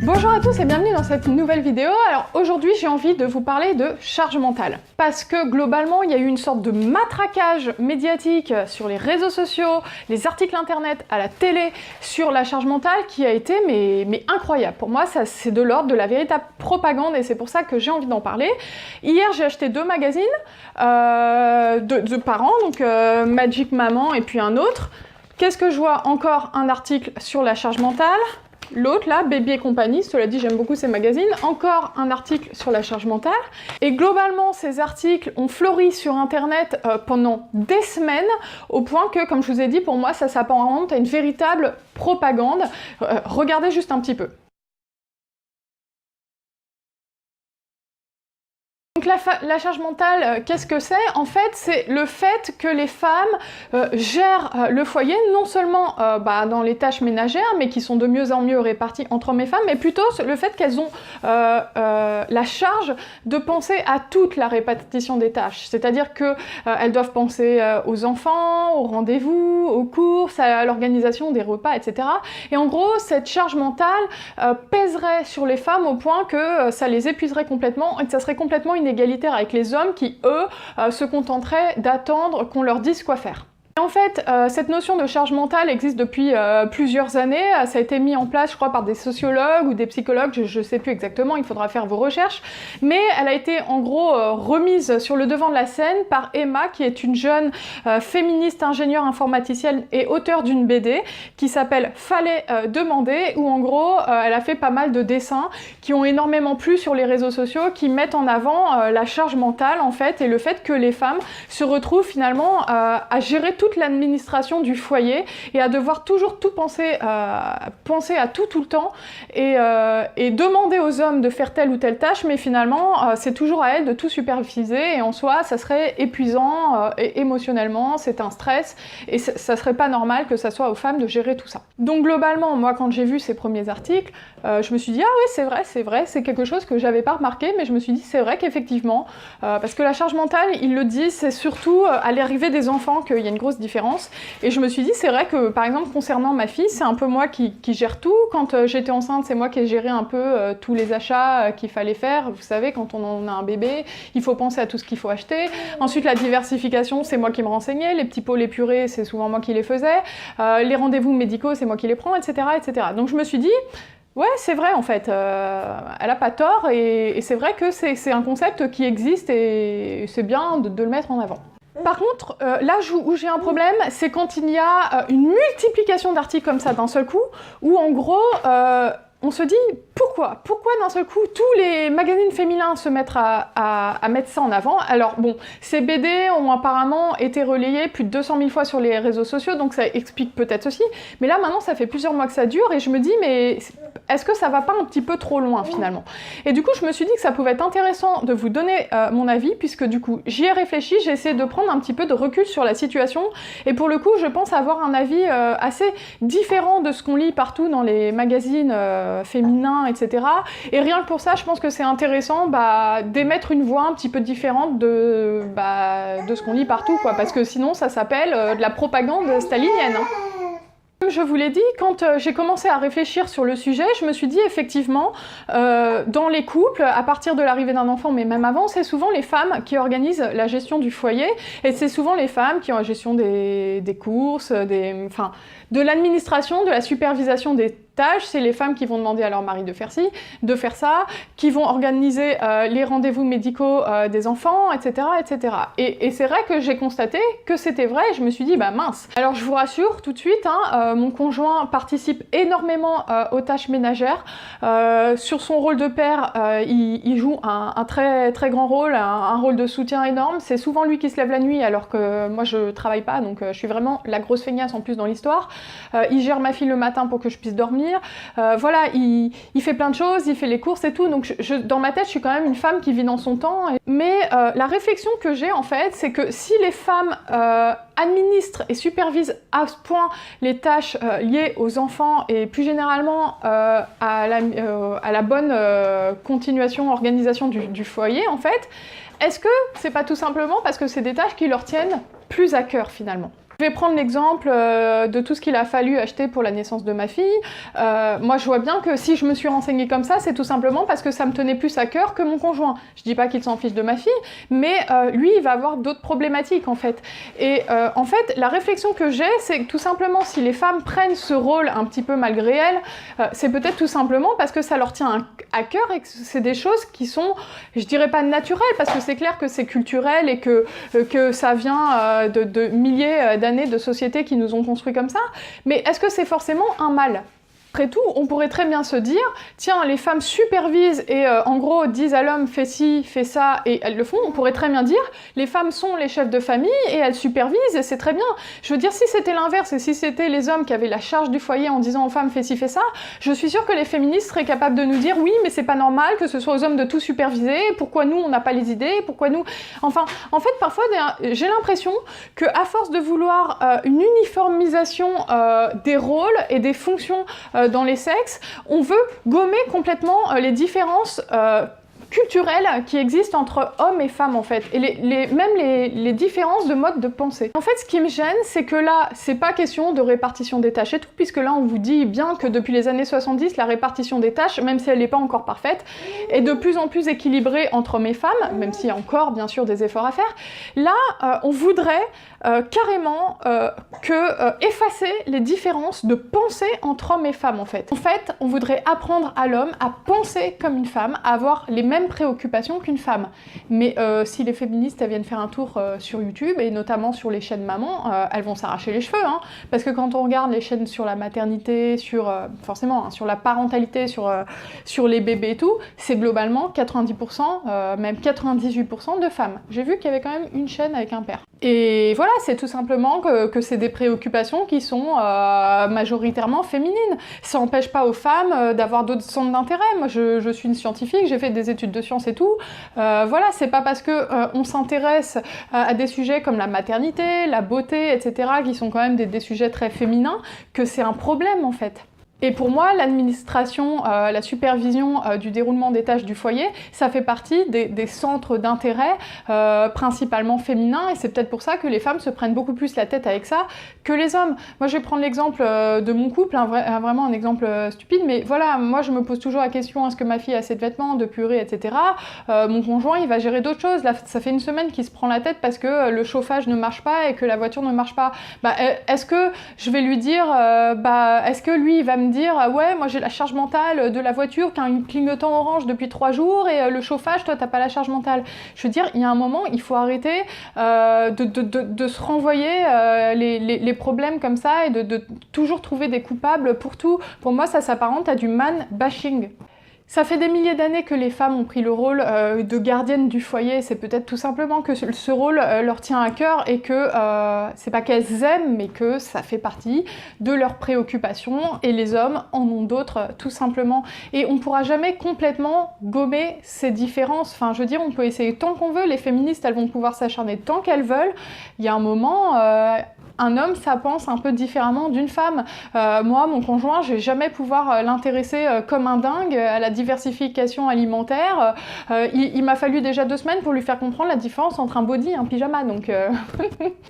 Bonjour à tous et bienvenue dans cette nouvelle vidéo. Alors aujourd'hui j'ai envie de vous parler de charge mentale parce que globalement il y a eu une sorte de matraquage médiatique sur les réseaux sociaux, les articles internet, à la télé sur la charge mentale qui a été mais incroyable. Pour moi ça c'est de l'ordre de la véritable propagande et c'est pour ça que j'ai envie d'en parler. Hier j'ai acheté deux magazines de parents, donc Magic Maman et puis un autre. Qu'est-ce que je vois? Encore un article sur la charge mentale. L'autre là, Baby et compagnie, cela dit j'aime beaucoup ces magazines, encore un article sur la charge mentale. Et globalement ces articles ont fleuri sur internet pendant des semaines, au point que, comme je vous ai dit, pour moi ça s'apparente à une véritable propagande. Regardez juste un petit peu. Donc la charge mentale, qu'est-ce que c'est? En fait, c'est le fait que les femmes gèrent le foyer, non seulement dans les tâches ménagères, mais qui sont de mieux en mieux réparties entre hommes et femmes, mais plutôt le fait qu'elles ont la charge de penser à toute la répartition des tâches. C'est-à-dire qu'elles doivent penser aux enfants, aux rendez-vous, aux courses, à l'organisation des repas, etc. Et en gros, cette charge mentale pèserait sur les femmes au point que ça les épuiserait complètement et que ça serait complètement inégalitaire avec les hommes qui, eux, se contenteraient d'attendre qu'on leur dise quoi faire. Et en fait, cette notion de charge mentale existe depuis plusieurs années. Ça a été mis en place, je crois, par des sociologues ou des psychologues, je ne sais plus exactement, il faudra faire vos recherches. Mais elle a été en gros remise sur le devant de la scène par Emma, qui est une jeune féministe ingénieure informaticienne et auteure d'une BD qui s'appelle Fallait demander, où en gros, elle a fait pas mal de dessins qui ont énormément plu sur les réseaux sociaux, qui mettent en avant la charge mentale, en fait, et le fait que les femmes se retrouvent finalement à gérer toute l'administration du foyer et à devoir toujours tout penser à tout le temps et demander aux hommes de faire telle ou telle tâche, mais finalement c'est toujours à elles de tout superviser et en soi ça serait épuisant et émotionnellement c'est un stress et ça serait pas normal que ça soit aux femmes de gérer tout ça. Donc globalement moi quand j'ai vu ces premiers articles je me suis dit ah oui c'est vrai, c'est quelque chose que j'avais pas remarqué, mais je me suis dit c'est vrai qu'effectivement parce que la charge mentale ils le disent, c'est surtout à l'arrivée des enfants qu'il y a une grosse différence. Et je me suis dit, c'est vrai que, par exemple, concernant ma fille, c'est un peu moi qui gère tout. Quand j'étais enceinte, c'est moi qui ai géré un peu tous les achats qu'il fallait faire. Vous savez, quand on a un bébé, il faut penser à tout ce qu'il faut acheter. Ensuite, la diversification, c'est moi qui me renseignais. Les petits pots, les purées, c'est souvent moi qui les faisais. Les rendez-vous médicaux, c'est moi qui les prends, etc., etc. Donc je me suis dit, ouais, c'est vrai en fait, elle a pas tort et c'est vrai que c'est un concept qui existe et c'est bien de le mettre en avant. Par contre, là où j'ai un problème, c'est quand il y a une multiplication d'articles comme ça d'un seul coup, où en gros, on se dit pourquoi d'un seul coup tous les magazines féminins se mettent à mettre ça en avant. Alors bon, ces BD ont apparemment été relayées plus de 200 000 fois sur les réseaux sociaux, donc ça explique peut-être ceci, mais là maintenant ça fait plusieurs mois que ça dure et je me dis mais est-ce que ça va pas un petit peu trop loin finalement? Et du coup je me suis dit que ça pouvait être intéressant de vous donner mon avis, puisque du coup j'y ai réfléchi, j'ai essayé de prendre un petit peu de recul sur la situation et pour le coup je pense avoir un avis assez différent de ce qu'on lit partout dans les magazines féminins, etc. Et rien que pour ça, je pense que c'est intéressant d'émettre une voix un petit peu différente de ce qu'on lit partout, quoi, parce que sinon ça s'appelle de la propagande stalinienne. Hein. Comme je vous l'ai dit, quand j'ai commencé à réfléchir sur le sujet, je me suis dit effectivement, dans les couples, à partir de l'arrivée d'un enfant, mais même avant, c'est souvent les femmes qui organisent la gestion du foyer, et c'est souvent les femmes qui ont la gestion des courses, de l'administration, de la supervision des tâches, c'est les femmes qui vont demander à leur mari de faire ci, de faire ça, qui vont organiser les rendez-vous médicaux des enfants, etc. etc. Et c'est vrai que j'ai constaté que c'était vrai, et je me suis dit, bah mince. Alors je vous rassure tout de suite, hein, mon conjoint participe énormément aux tâches ménagères. Sur son rôle de père, il joue un très, très grand rôle, un rôle de soutien énorme. C'est souvent lui qui se lève la nuit, alors que moi je travaille pas, donc je suis vraiment la grosse feignasse en plus dans l'histoire. Il gère ma fille le matin pour que je puisse dormir. Voilà, il fait plein de choses, il fait les courses et tout, donc dans ma tête je suis quand même une femme qui vit dans son temps. Mais la réflexion que j'ai en fait, c'est que si les femmes administrent et supervisent à ce point les tâches liées aux enfants et plus généralement à la bonne continuation, organisation du foyer en fait, est-ce que c'est pas tout simplement parce que c'est des tâches qui leur tiennent plus à cœur finalement? Je vais prendre l'exemple de tout ce qu'il a fallu acheter pour la naissance de ma fille. Moi, je vois bien que si je me suis renseignée comme ça, c'est tout simplement parce que ça me tenait plus à cœur que mon conjoint. Je dis pas qu'il s'en fiche de ma fille, mais lui, il va avoir d'autres problématiques, en fait. Et en fait, la réflexion que j'ai, c'est que tout simplement, si les femmes prennent ce rôle un petit peu malgré elles, c'est peut-être tout simplement parce que ça leur tient à cœur et que c'est des choses qui sont, je dirais pas naturelles, parce que c'est clair que c'est culturel et que ça vient de milliers d'années de sociétés qui nous ont construits comme ça, mais est-ce que c'est forcément un mal ? Après tout, on pourrait très bien se dire, tiens, les femmes supervisent et en gros disent à l'homme fais ci, fais ça, et elles le font. On pourrait très bien dire, les femmes sont les chefs de famille et elles supervisent et c'est très bien. Je veux dire, si c'était l'inverse et si c'était les hommes qui avaient la charge du foyer en disant aux femmes fais ci, fais ça, je suis sûre que les féministes seraient capables de nous dire oui, mais c'est pas normal que ce soit aux hommes de tout superviser, pourquoi nous on n'a pas les idées, pourquoi nous... Enfin, en fait, parfois, j'ai l'impression qu'à force de vouloir une uniformisation des rôles et des fonctions dans les sexes, on veut gommer complètement les différences culturelles qui existent entre hommes et femmes en fait, et même les différences de mode de pensée. En fait, ce qui me gêne, c'est que là, c'est pas question de répartition des tâches et tout, puisque là, on vous dit bien que depuis les années 70, la répartition des tâches, même si elle n'est pas encore parfaite, est de plus en plus équilibrée entre hommes et femmes, même s'il y a encore, bien sûr, des efforts à faire. Là, on voudrait carrément effacer les différences de pensée entre hommes et femmes, en fait. En fait, on voudrait apprendre à l'homme à penser comme une femme, à avoir les mêmes préoccupations qu'une femme. Mais si les féministes elles viennent faire un tour sur YouTube, et notamment sur les chaînes maman, elles vont s'arracher les cheveux, hein, parce que quand on regarde les chaînes sur la maternité, sur forcément, hein, sur la parentalité, sur les bébés et tout, c'est globalement 90%, même 98% de femmes. J'ai vu qu'il y avait quand même une chaîne avec un père. Et voilà, c'est tout simplement que c'est des préoccupations qui sont majoritairement féminines. Ça n'empêche pas aux femmes d'avoir d'autres centres d'intérêt. Moi, je suis une scientifique, j'ai fait des études de sciences et tout. Voilà, c'est pas parce que on s'intéresse à des sujets comme la maternité, la beauté, etc., qui sont quand même des sujets très féminins, que c'est un problème en fait. Et pour moi, l'administration, la supervision du déroulement des tâches du foyer, ça fait partie des centres d'intérêt principalement féminins, et c'est peut-être pour ça que les femmes se prennent beaucoup plus la tête avec ça que les hommes. Moi, je vais prendre l'exemple de mon couple, vraiment un exemple stupide, mais voilà, moi je me pose toujours la question, est-ce que ma fille a assez de vêtements, de purée, etc. Mon conjoint, il va gérer d'autres choses. Là, ça fait une semaine qu'il se prend la tête parce que le chauffage ne marche pas et que la voiture ne marche pas. Bah, est-ce que je vais lui dire, est-ce que lui, il va me dire ouais, moi j'ai la charge mentale de la voiture qui a un clignotant orange depuis 3 jours et le chauffage, toi t'as pas la charge mentale. Je veux dire, il y a un moment, il faut arrêter de se renvoyer les problèmes comme ça et de toujours trouver des coupables pour tout. Pour moi, ça s'apparente à du man bashing. Ça fait des milliers d'années que les femmes ont pris le rôle de gardienne du foyer. C'est peut-être tout simplement que ce rôle leur tient à cœur et que c'est pas qu'elles aiment, mais que ça fait partie de leurs préoccupations, et les hommes en ont d'autres tout simplement. Et on pourra jamais complètement gommer ces différences. Enfin, je veux dire, on peut essayer tant qu'on veut, les féministes elles vont pouvoir s'acharner tant qu'elles veulent. Il y a un moment... un homme, ça pense un peu différemment d'une femme. Moi, mon conjoint, je vais jamais pouvoir l'intéresser comme un dingue à la diversification alimentaire. Il m'a fallu déjà 2 semaines pour lui faire comprendre la différence entre un body et un pyjama. Donc,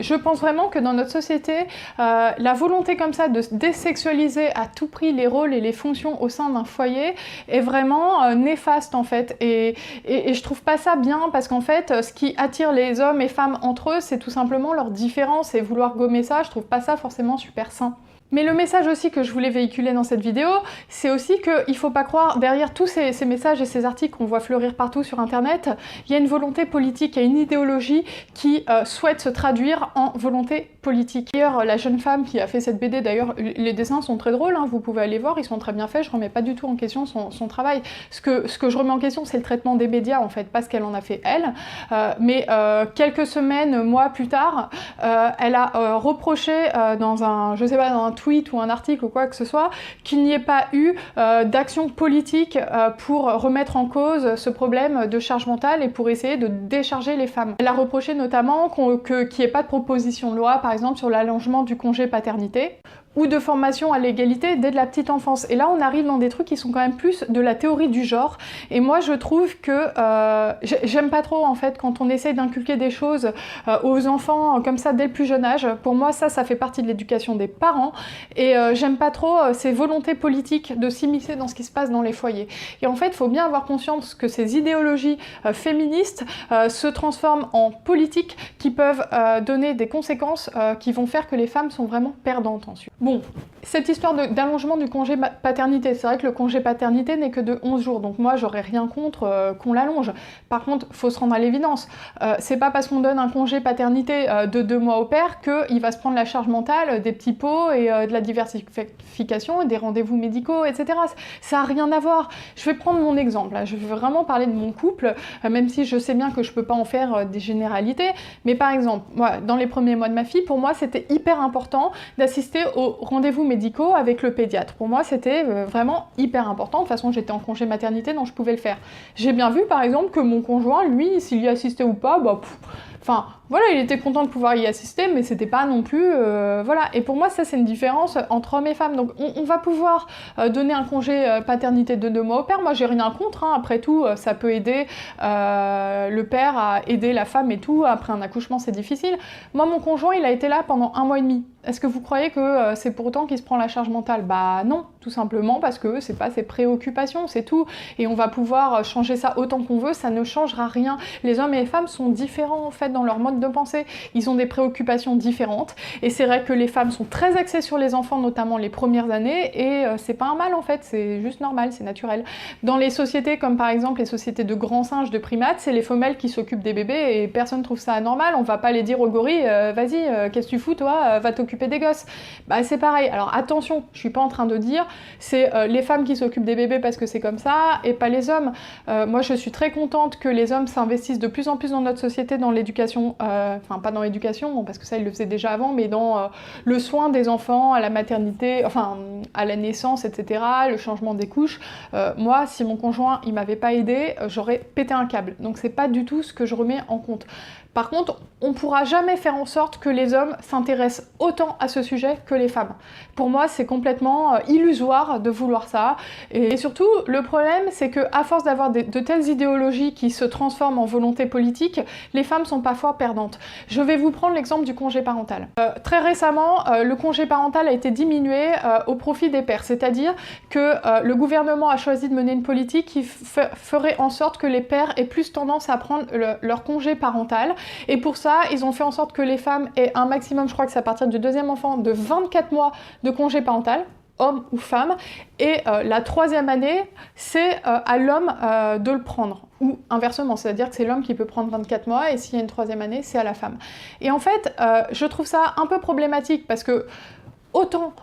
je pense vraiment que dans notre société, la volonté comme ça de désexualiser à tout prix les rôles et les fonctions au sein d'un foyer est vraiment néfaste en fait. Et je trouve pas ça bien, parce qu'en fait, ce qui attire les hommes et femmes entre eux, c'est tout simplement leur différence, et vouloir gommer ça, je trouve pas ça forcément super sain. Mais le message aussi que je voulais véhiculer dans cette vidéo, c'est aussi qu'il faut pas croire, derrière tous ces messages et ces articles qu'on voit fleurir partout sur internet, il y a une volonté politique, il y a une idéologie qui souhaite se traduire en volonté politique. D'ailleurs, la jeune femme qui a fait cette BD, d'ailleurs, les dessins sont très drôles, hein, vous pouvez aller voir, ils sont très bien faits, je remets pas du tout en question son travail. Ce que je remets en question, c'est le traitement des médias, en fait, pas ce qu'elle en a fait elle. Mais quelques semaines, mois plus tard, elle a reproché dans un, je sais pas, dans un tweet ou un article ou quoi que ce soit, qu'il n'y ait pas eu d'action politique pour remettre en cause ce problème de charge mentale et pour essayer de décharger les femmes. Elle a reproché notamment qu'il n'y ait pas de proposition de loi, par exemple, sur l'allongement du congé paternité. ou de formation à l'égalité dès de la petite enfance. Et là, on arrive dans des trucs qui sont quand même plus de la théorie du genre. Et moi, je trouve que j'aime pas trop, en fait, quand on essaye d'inculquer des choses aux enfants comme ça dès le plus jeune âge. Pour moi, ça fait partie de l'éducation des parents. Et j'aime pas trop ces volontés politiques de s'immiscer dans ce qui se passe dans les foyers. Et en fait, il faut bien avoir conscience que ces idéologies féministes se transforment en politiques qui peuvent donner des conséquences qui vont faire que les femmes sont vraiment perdantes ensuite. Bon, cette histoire d'allongement du congé paternité, c'est vrai que le congé paternité n'est que de 11 jours, donc moi j'aurais rien contre qu'on l'allonge. Par contre, faut se rendre à l'évidence, c'est pas parce qu'on donne un congé paternité de 2 mois au père qu'il va se prendre la charge mentale des petits pots et de la diversification et des rendez-vous médicaux, etc. Ça a rien à voir. Je vais prendre mon exemple, là. Je vais vraiment parler de mon couple, même si je sais bien que je peux pas en faire des généralités, mais par exemple, moi, dans les premiers mois de ma fille, pour moi c'était hyper important d'assister aux rendez-vous médicaux avec le pédiatre. Pour moi, c'était vraiment hyper important. De toute façon, j'étais en congé maternité, donc je pouvais le faire. J'ai bien vu, par exemple, que mon conjoint, lui, s'il y assistait ou pas, enfin, voilà, il était content de pouvoir y assister, mais c'était pas non plus... voilà. Et pour moi, ça, c'est une différence entre hommes et femmes. Donc, on va pouvoir donner un congé paternité de 2 mois au père. Moi, j'ai rien contre, hein. Après tout, ça peut aider le père à aider la femme et tout. Après un accouchement, c'est difficile. Moi, mon conjoint, il a été là pendant 1 mois et demi. Est-ce que vous croyez que c'est pour autant qu'il se prend la charge mentale? Bah non, tout simplement parce que c'est pas ses préoccupations, c'est tout. Et on va pouvoir changer ça autant qu'on veut, ça ne changera rien. Les hommes et les femmes sont différents en fait dans leur mode de pensée. Ils ont des préoccupations différentes. Et c'est vrai que les femmes sont très axées sur les enfants, notamment les premières années, et c'est pas un mal en fait, c'est juste normal, c'est naturel. Dans les sociétés comme par exemple les sociétés de grands singes, de primates, c'est les femelles qui s'occupent des bébés et personne trouve ça anormal. On va pas les dire aux gorilles, vas-y, qu'est-ce que tu fous toi, va t'occuper des gosses. Bah c'est pareil. Alors attention, je suis pas en train de dire c'est les femmes qui s'occupent des bébés parce que c'est comme ça et pas les hommes. Moi je suis très contente que les hommes s'investissent de plus en plus dans notre société dans l'éducation, enfin pas dans l'éducation parce que ça ils le faisaient déjà avant, mais dans le soin des enfants, à la maternité, enfin à la naissance, etc., le changement des couches. Moi si mon conjoint il m'avait pas aidé, j'aurais pété un câble. Donc c'est pas du tout ce que je remets en compte. Par contre, on ne pourra jamais faire en sorte que les hommes s'intéressent autant à ce sujet que les femmes. Pour moi, c'est complètement illusoire de vouloir ça. Et surtout, le problème, c'est qu'à force d'avoir de telles idéologies qui se transforment en volonté politique, les femmes sont parfois perdantes. Je vais vous prendre l'exemple du congé parental. Très récemment, le congé parental a été diminué au profit des pères. C'est-à-dire que le gouvernement a choisi de mener une politique qui ferait en sorte que les pères aient plus tendance à prendre leur congé parental. Et pour ça, ils ont fait en sorte que les femmes aient un maximum, je crois que c'est à partir du 2e enfant, de 24 mois de congé parental, homme ou femme, et la 3e année, c'est à l'homme de le prendre, ou inversement, c'est-à-dire que c'est l'homme qui peut prendre 24 mois, et s'il y a une 3e année, c'est à la femme. Et en fait, je trouve ça un peu problématique, parce que autant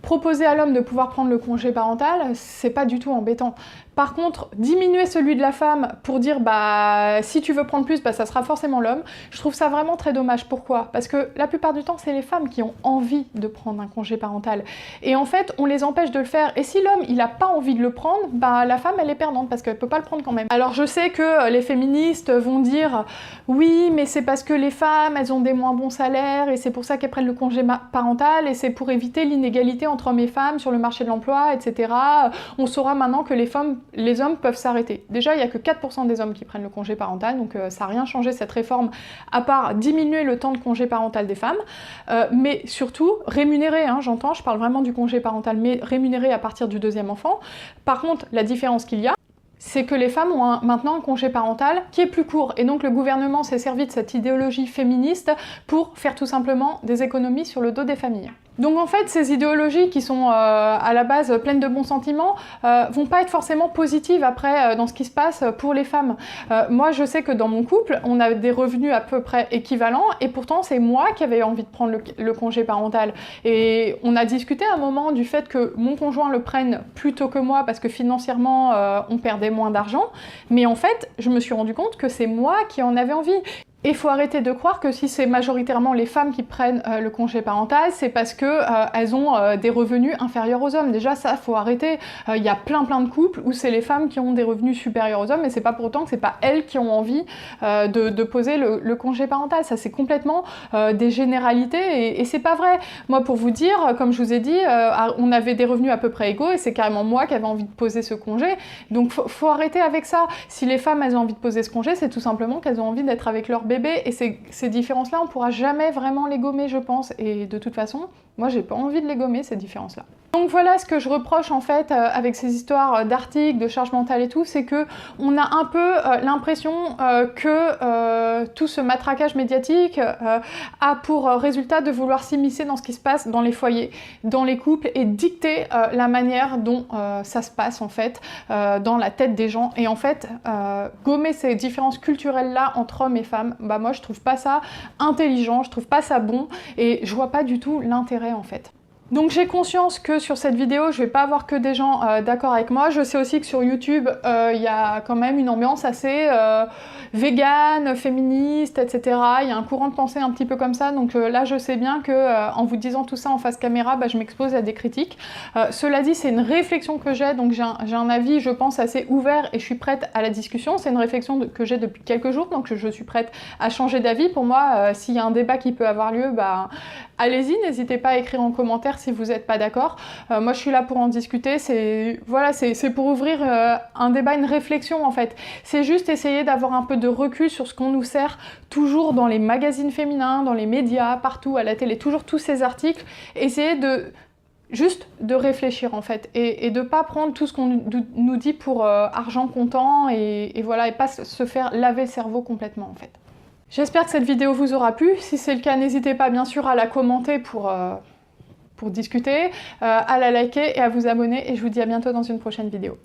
proposer à l'homme de pouvoir prendre le congé parental, c'est pas du tout embêtant. Par contre, diminuer celui de la femme pour dire bah si tu veux prendre plus, bah ça sera forcément l'homme, je trouve ça vraiment très dommage. Pourquoi? Parce que la plupart du temps, c'est les femmes qui ont envie de prendre un congé parental. Et en fait, on les empêche de le faire. Et si l'homme, il a pas envie de le prendre, bah la femme, elle est perdante parce qu'elle peut pas le prendre quand même. Alors je sais que les féministes vont dire oui, mais c'est parce que les femmes, elles ont des moins bons salaires et c'est pour ça qu'elles prennent le congé parental et c'est pour éviter l'inégalité entre hommes et femmes sur le marché de l'emploi, etc. On saura maintenant que les hommes peuvent s'arrêter. Déjà, il n'y a que 4% des hommes qui prennent le congé parental, donc ça n'a rien changé cette réforme, à part diminuer le temps de congé parental des femmes, mais surtout rémunéré, hein, j'entends, je parle vraiment du congé parental, mais rémunéré à partir du 2e enfant. Par contre, la différence qu'il y a, c'est que les femmes ont maintenant un congé parental qui est plus court. Et donc le gouvernement s'est servi de cette idéologie féministe pour faire tout simplement des économies sur le dos des familles. Donc en fait, ces idéologies qui sont à la base pleines de bons sentiments vont pas être forcément positives après dans ce qui se passe pour les femmes. Moi, je sais que dans mon couple, on a des revenus à peu près équivalents et pourtant c'est moi qui avais envie de prendre le congé parental. Et on a discuté à un moment du fait que mon conjoint le prenne plus tôt que moi parce que financièrement, on perdait moins d'argent. Mais en fait, je me suis rendu compte que c'est moi qui en avais envie. Et il faut arrêter de croire que si c'est majoritairement les femmes qui prennent le congé parental, c'est parce que elles ont des revenus inférieurs aux hommes. Déjà ça, faut arrêter. Il y a plein de couples où c'est les femmes qui ont des revenus supérieurs aux hommes, et c'est pas pour autant que c'est pas elles qui ont envie de poser le congé parental. Ça, c'est complètement des généralités, et c'est pas vrai. Moi, pour vous dire, comme je vous ai dit, on avait des revenus à peu près égaux, et c'est carrément moi qui avais envie de poser ce congé. Donc faut arrêter avec ça. Si les femmes, elles ont envie de poser ce congé, c'est tout simplement qu'elles ont envie d'être avec leur bébé, et ces différences-là, on pourra jamais vraiment les gommer, je pense, et de toute façon, moi j'ai pas envie de les gommer, ces différences-là. Donc voilà ce que je reproche en fait avec ces histoires d'articles, de charge mentale et tout, c'est que on a un peu l'impression que tout ce matraquage médiatique a pour résultat de vouloir s'immiscer dans ce qui se passe dans les foyers, dans les couples, et dicter la manière dont ça se passe en fait dans la tête des gens. Et en fait, gommer ces différences culturelles-là entre hommes et femmes, bah moi je trouve pas ça intelligent, je trouve pas ça bon, et je vois pas du tout l'intérêt en fait. Donc j'ai conscience que sur cette vidéo, je vais pas avoir que des gens d'accord avec moi. Je sais aussi que sur YouTube, il y a quand même une ambiance assez végane, féministe, etc. Il y a un courant de pensée un petit peu comme ça. Donc là, je sais bien que en vous disant tout ça en face caméra, bah, je m'expose à des critiques. Cela dit, c'est une réflexion que j'ai, donc j'ai un avis, je pense, assez ouvert, et je suis prête à la discussion. C'est une réflexion que j'ai depuis quelques jours, donc je suis prête à changer d'avis. Pour moi, s'il y a un débat qui peut avoir lieu, bah, allez-y, n'hésitez pas à écrire en commentaire si vous n'êtes pas d'accord. Moi je suis là pour en discuter, c'est pour ouvrir un débat, une réflexion en fait. C'est juste essayer d'avoir un peu de recul sur ce qu'on nous sert toujours dans les magazines féminins, dans les médias, partout, à la télé, toujours tous ces articles. Essayer juste de réfléchir en fait, et de pas prendre tout ce qu'on nous dit pour argent comptant, et voilà, et pas se faire laver le cerveau complètement en fait. J'espère que cette vidéo vous aura plu. Si c'est le cas, n'hésitez pas bien sûr à la commenter pour discuter, à la liker et à vous abonner, et je vous dis à bientôt dans une prochaine vidéo.